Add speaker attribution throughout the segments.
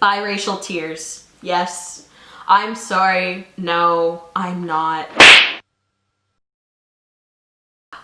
Speaker 1: Biracial tears. Yes. I'm sorry. No, I'm not.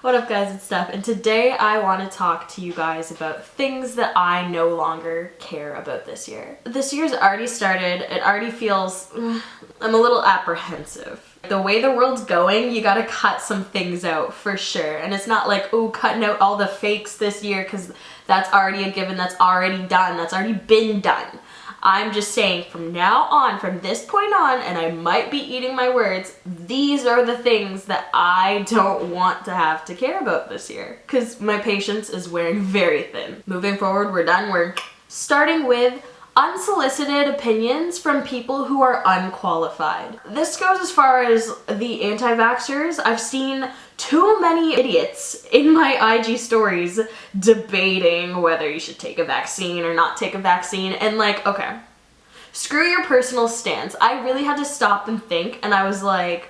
Speaker 1: What up guys, it's Steph, and today I want to talk to you guys about things that I no longer care about this year. This year's already started, it already feels, I'm a little apprehensive. The way the world's going, you gotta cut some things out for sure. And it's not like, oh, cutting out all the fakes this year because that's already a given, that's already done, that's already been done. I'm just saying from now on, from this point on, and I might be eating my words, these are the things that I don't want to have to care about this year. Because my patience is wearing very thin. Moving forward, we're done. We're starting with unsolicited opinions from people who are unqualified. This goes as far as the anti-vaxxers. I've seen too many idiots in my IG stories debating whether you should take a vaccine or not take a vaccine, and like, okay, screw your personal stance. I really had to stop and think, and I was like,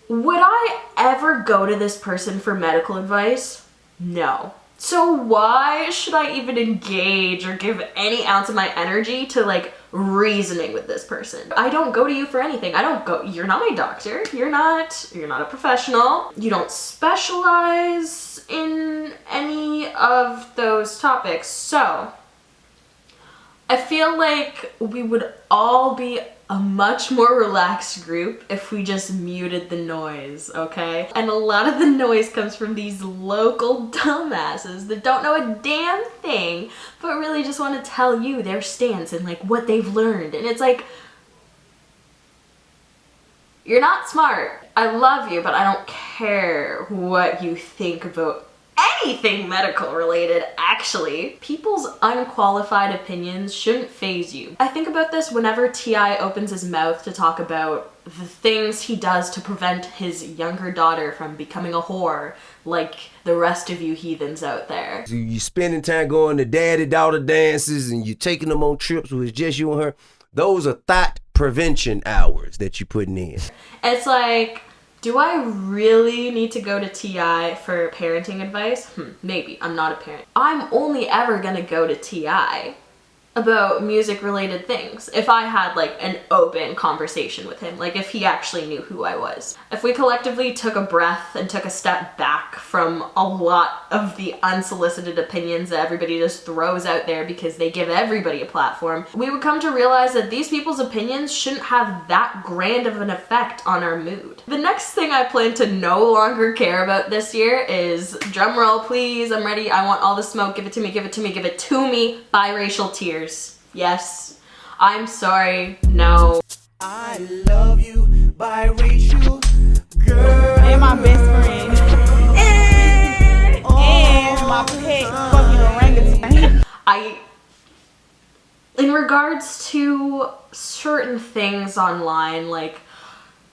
Speaker 1: would I ever go to this person for medical advice? No. So why should I even engage or give any ounce of my energy to like reasoning with this person? I don't go to you for anything. I don't go, you're not my doctor. You're not a professional. You don't specialize in any of those topics. So I feel like we would all be a much more relaxed group if we just muted the noise, okay? And a lot of the noise comes from these local dumbasses that don't know a damn thing, but really just want to tell you their stance and like what they've learned. And it's like, you're not smart. I love you, but I don't care what you think about anything medical related, actually. People's unqualified opinions shouldn't faze you. I think about this whenever T.I. opens his mouth to talk about the things he does to prevent his younger daughter from becoming a whore, like the rest of you heathens out there.
Speaker 2: So you spending time going to daddy-daughter dances and you're taking them on trips where it's just you and her. Those are thought prevention hours that you're putting in.
Speaker 1: It's like, do I really need to go to T.I. for parenting advice? Maybe. I'm not a parent. I'm only ever gonna go to T.I. about music related things if I had like an open conversation with him, like if he actually knew who I was. If we collectively took a breath and took a step back from a lot of the unsolicited opinions that everybody just throws out there because they give everybody a platform, we would come to realize that these people's opinions shouldn't have that grand of an effect on our mood. The next thing I plan to no longer care about this year is, drum roll please, I'm ready, I want all the smoke, give it to me, give it to me, give it to me, biracial tears. Yes. I'm sorry. No.
Speaker 3: I love you, biracial girl.
Speaker 4: And my best friend. And my pet fucking orangutan.
Speaker 1: In regards to certain things online, like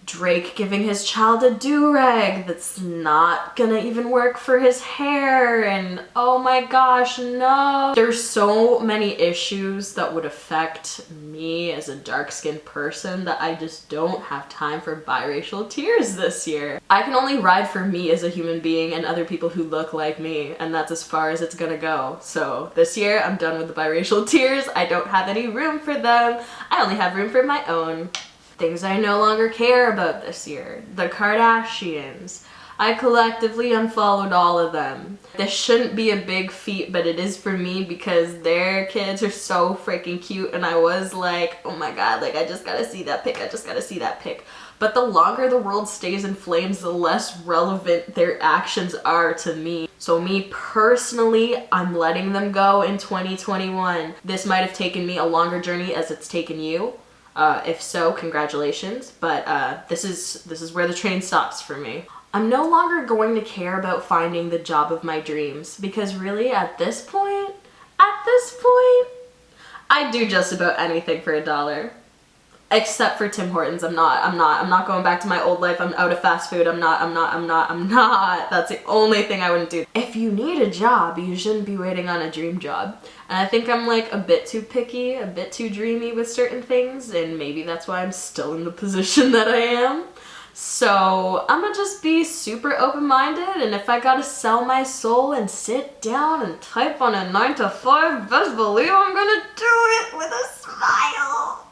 Speaker 1: Drake giving his child a do-rag that's not gonna even work for his hair, and oh my gosh, no. There's so many issues that would affect me as a dark-skinned person that I just don't have time for biracial tears this year. I can only ride for me as a human being and other people who look like me, and that's as far as it's gonna go. So this year, I'm done with the biracial tears. I don't have any room for them. I only have room for my own. Things I no longer care about this year. The Kardashians. I collectively unfollowed all of them. This shouldn't be a big feat, but it is for me because their kids are so freaking cute, and I was like, oh my god, like I just gotta see that pic, I just gotta see that pic. But the longer the world stays in flames, the less relevant their actions are to me. So me personally, I'm letting them go in 2021. This might have taken me a longer journey as it's taken you. If so, congratulations, but this is where the train stops for me. I'm no longer going to care about finding the job of my dreams, because really at this point, I'd do just about anything for $1. Except for Tim Hortons. I'm not going back to my old life. I'm out of fast food. I'm not. That's the only thing I wouldn't do. If you need a job, you shouldn't be waiting on a dream job. And I think I'm like a bit too picky, a bit too dreamy with certain things, and maybe that's why I'm still in the position that I am. So I'm gonna just be super open-minded, and if I gotta sell my soul and sit down and type on a 9 to 5, best believe I'm gonna do it with a smile.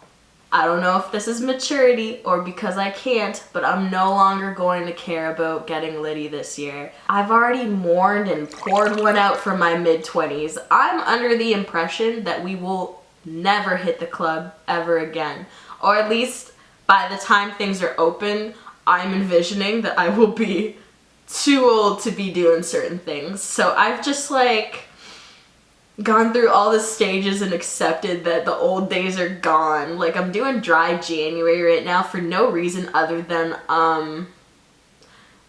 Speaker 1: I don't know if this is maturity or because I can't, but I'm no longer going to care about getting litty this year. I've already mourned and poured one out for my mid-20s. I'm under the impression that we will never hit the club ever again. Or at least by the time things are open, I'm envisioning that I will be too old to be doing certain things. So I've just like gone through all the stages and accepted that the old days are gone. Like I'm doing dry January right now for no reason other than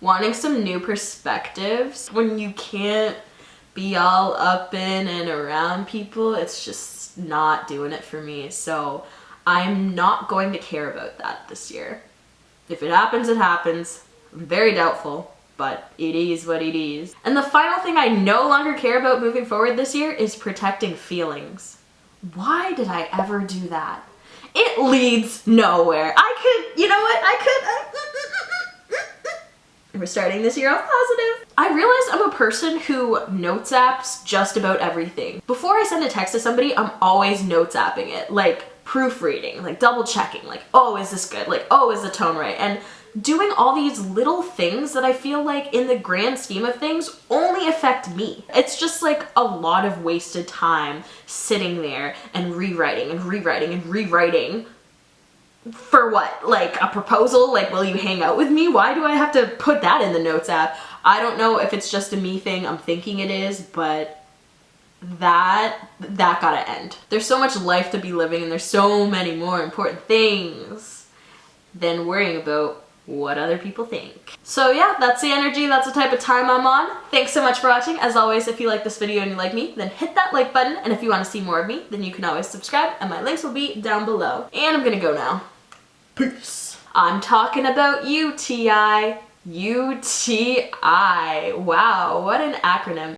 Speaker 1: wanting some new perspectives. When you can't be all up in and around people, it's just not doing it for me. So I'm not going to care about that this year. If it happens, it happens. I'm very doubtful, but it is what it is. And the final thing I no longer care about moving forward this year is protecting feelings. Why did I ever do that? It leads nowhere. You know what? We're starting this year off positive. I realize I'm a person who notes apps just about everything. Before I send a text to somebody, I'm always notes apping it. Like proofreading, like double checking, like, oh, is this good? Like, oh, is the tone right? And doing all these little things that I feel like in the grand scheme of things only affect me. It's just like a lot of wasted time sitting there and rewriting and rewriting and rewriting. For what? Like a proposal? Like, will you hang out with me? Why do I have to put that in the notes app? I don't know if it's just a me thing. I'm thinking it is, but that gotta end. There's so much life to be living, and there's so many more important things than worrying about what other people think. So yeah, that's the energy, that's the type of time I'm on. Thanks so much for watching. As always, if you like this video and you like me, then hit that like button, and if you want to see more of me, then you can always subscribe, and my links will be down below. And I'm gonna go now. Peace. I'm talking about UTI. UTI. Wow, what an acronym.